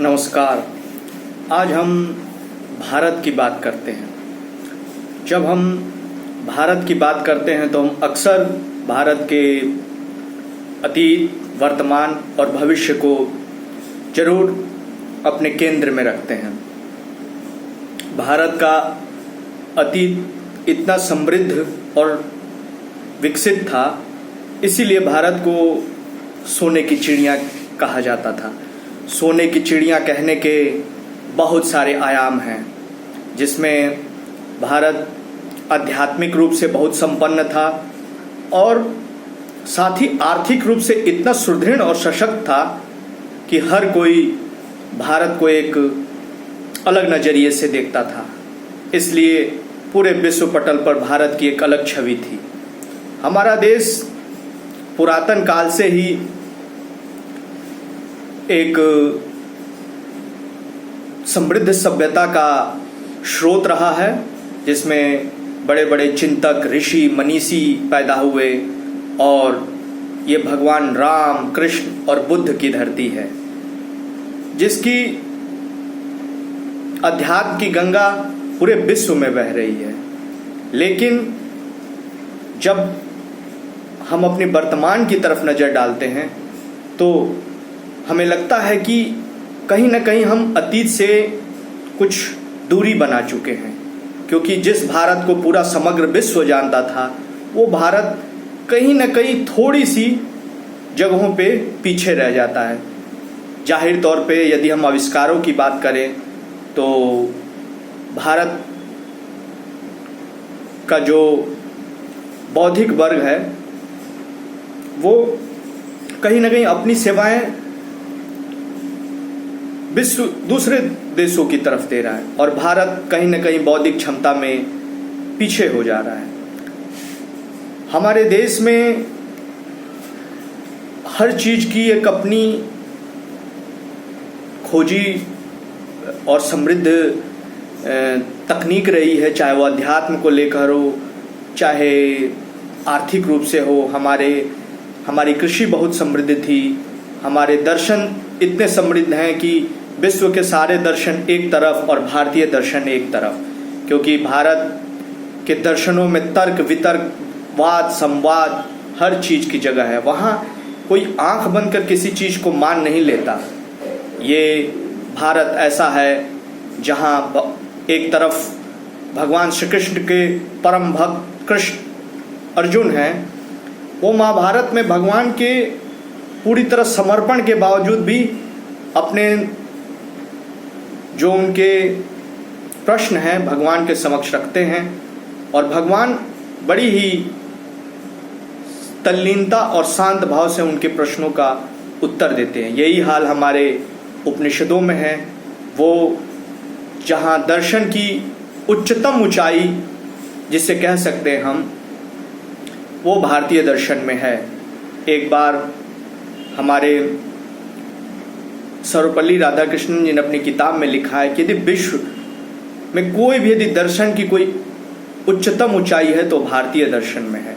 नमस्कार। आज हम भारत की बात करते हैं। जब हम भारत की बात करते हैं तो हम अक्सर भारत के अतीत, वर्तमान और भविष्य को जरूर अपने केंद्र में रखते हैं। भारत का अतीत इतना समृद्ध और विकसित था, इसीलिए भारत को सोने की चिड़िया कहा जाता था। सोने की चिड़िया कहने के बहुत सारे आयाम हैं, जिसमें भारत आध्यात्मिक रूप से बहुत संपन्न था और साथ ही आर्थिक रूप से इतना सुदृढ़ और सशक्त था कि हर कोई भारत को एक अलग नज़रिए से देखता था। इसलिए पूरे विश्व पटल पर भारत की एक अलग छवि थी। हमारा देश पुरातन काल से ही एक समृद्ध सभ्यता का स्रोत रहा है, जिसमें बड़े बड़े चिंतक, ऋषि, मनीषी पैदा हुए और ये भगवान राम, कृष्ण और बुद्ध की धरती है, जिसकी अध्यात्म की गंगा पूरे विश्व में बह रही है। लेकिन जब हम अपनी वर्तमान की तरफ नज़र डालते हैं तो हमें लगता है कि कहीं ना कहीं हम अतीत से कुछ दूरी बना चुके हैं, क्योंकि जिस भारत को पूरा समग्र विश्व जानता था, वो भारत कहीं ना कहीं थोड़ी सी जगहों पे पीछे रह जाता है। जाहिर तौर पे यदि हम आविष्कारों की बात करें तो भारत का जो बौद्धिक वर्ग है वो कहीं ना कहीं अपनी सेवाएं विश्व दूसरे देशों की तरफ दे रहा है और भारत कहीं ना कहीं बौद्धिक क्षमता में पीछे हो जा रहा है। हमारे देश में हर चीज की एक अपनी खोजी और समृद्ध तकनीक रही है, चाहे वो अध्यात्म को लेकर हो, चाहे आर्थिक रूप से हो। हमारी कृषि बहुत समृद्ध थी, हमारे दर्शन इतने समृद्ध हैं कि विश्व के सारे दर्शन एक तरफ और भारतीय दर्शन एक तरफ, क्योंकि भारत के दर्शनों में तर्क, वितर्क, वाद, संवाद हर चीज की जगह है। वहाँ कोई आंख बंद कर किसी चीज को मान नहीं लेता। ये भारत ऐसा है जहाँ एक तरफ भगवान श्री कृष्ण के परम भक्त कृष्ण अर्जुन हैं, वो महाभारत में भगवान के पूरी तरह समर्पण के बावजूद भी अपने जो उनके प्रश्न हैं भगवान के समक्ष रखते हैं और भगवान बड़ी ही तल्लीनता और शांत भाव से उनके प्रश्नों का उत्तर देते हैं। यही हाल हमारे उपनिषदों में है। वो जहाँ दर्शन की उच्चतम ऊंचाई जिसे कह सकते हैं हम, वो भारतीय दर्शन में है। एक बार हमारे सर्वपल्ली राधाकृष्णन जी ने अपनी किताब में लिखा है कि यदि विश्व में कोई भी यदि दर्शन की कोई उच्चतम ऊंचाई है तो भारतीय दर्शन में है।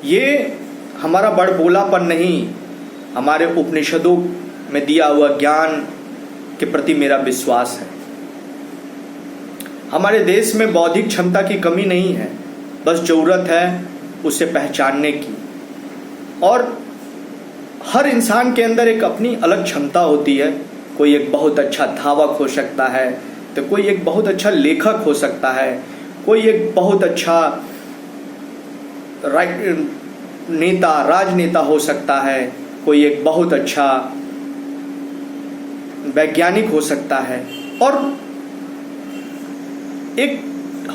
ये हमारा बड़बोलापन नहीं, हमारे उपनिषदों में दिया हुआ ज्ञान के प्रति मेरा विश्वास है। हमारे देश में बौद्धिक क्षमता की कमी नहीं है, बस जरूरत है उसे पहचानने की। और हर इंसान के अंदर एक अपनी अलग क्षमता होती है। कोई एक बहुत अच्छा धावक हो सकता है, तो कोई एक बहुत अच्छा लेखक हो सकता है, कोई एक बहुत अच्छा नेता, राजनेता हो सकता है, कोई एक बहुत अच्छा वैज्ञानिक हो सकता है। और एक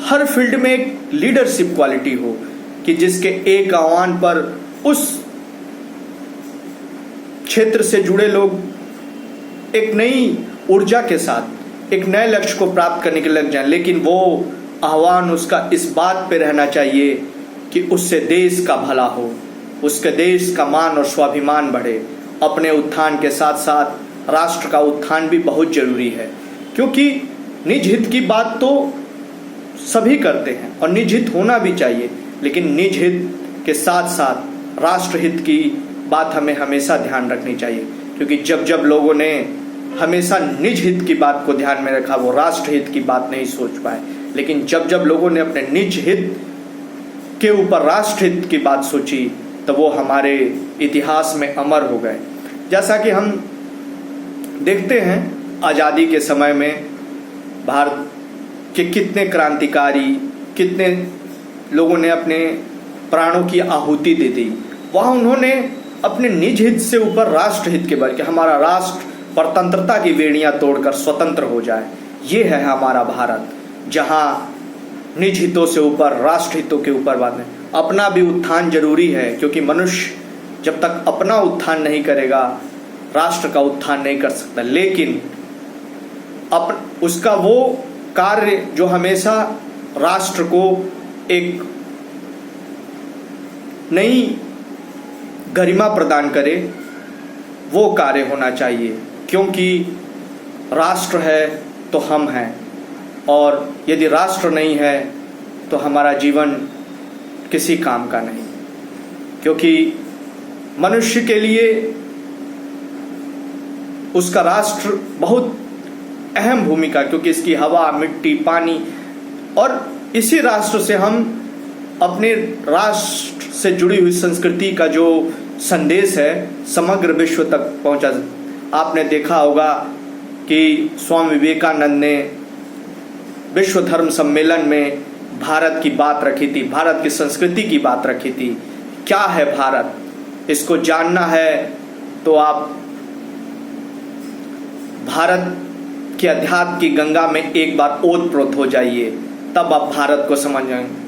हर फील्ड में एक लीडरशिप क्वालिटी हो कि जिसके एक आह्वान पर उस क्षेत्र से जुड़े लोग एक नई ऊर्जा के साथ एक नए लक्ष्य को प्राप्त करने के लग जाएं। लेकिन वो आह्वान उसका इस बात पे रहना चाहिए कि उससे देश का भला हो, उसके देश का मान और स्वाभिमान बढ़े। अपने उत्थान के साथ साथ राष्ट्र का उत्थान भी बहुत जरूरी है, क्योंकि निज हित की बात तो सभी करते हैं और निज हित होना भी चाहिए, लेकिन निज हित के साथ साथ राष्ट्र हित की बात हमें हमेशा ध्यान रखनी चाहिए। क्योंकि जब जब लोगों ने हमेशा निज हित की बात को ध्यान में रखा, वो राष्ट्र हित की बात नहीं सोच पाए। लेकिन जब जब लोगों ने अपने निज हित के ऊपर राष्ट्र हित की बात सोची तो वो हमारे इतिहास में अमर हो गए। जैसा कि हम देखते हैं आज़ादी के समय में भारत के कितने क्रांतिकारी, कितने लोगों ने अपने प्राणों की आहुति दे दी। वहाँ उन्होंने अपने निज हित से ऊपर राष्ट्र हित के बल कि हमारा राष्ट्र परतंत्रता की बेड़ियां तोड़कर स्वतंत्र हो जाए। ये है हमारा भारत, जहाँ निज हितों से ऊपर राष्ट्र हितों के ऊपर बात नहीं। अपना भी उत्थान जरूरी है, क्योंकि मनुष्य जब तक अपना उत्थान नहीं करेगा राष्ट्र का उत्थान नहीं कर सकता। लेकिन उसका वो कार्य जो हमेशा राष्ट्र को एक नई गरिमा प्रदान करे, वो कार्य होना चाहिए। क्योंकि राष्ट्र है तो हम हैं, और यदि राष्ट्र नहीं है तो हमारा जीवन किसी काम का नहीं। क्योंकि मनुष्य के लिए उसका राष्ट्र बहुत अहम भूमिका, क्योंकि इसकी हवा, मिट्टी, पानी, और इसी राष्ट्र से हम अपने राष्ट्र से जुड़ी हुई संस्कृति का जो संदेश है समग्र विश्व तक पहुंचा। आपने देखा होगा कि स्वामी विवेकानंद ने विश्व धर्म सम्मेलन में भारत की बात रखी थी, भारत की संस्कृति की बात रखी थी। क्या है भारत, इसको जानना है तो आप भारत के अध्यात्म की गंगा में एक बार ओत प्रोत हो जाइए, तब आप भारत को समझ जाएंगे।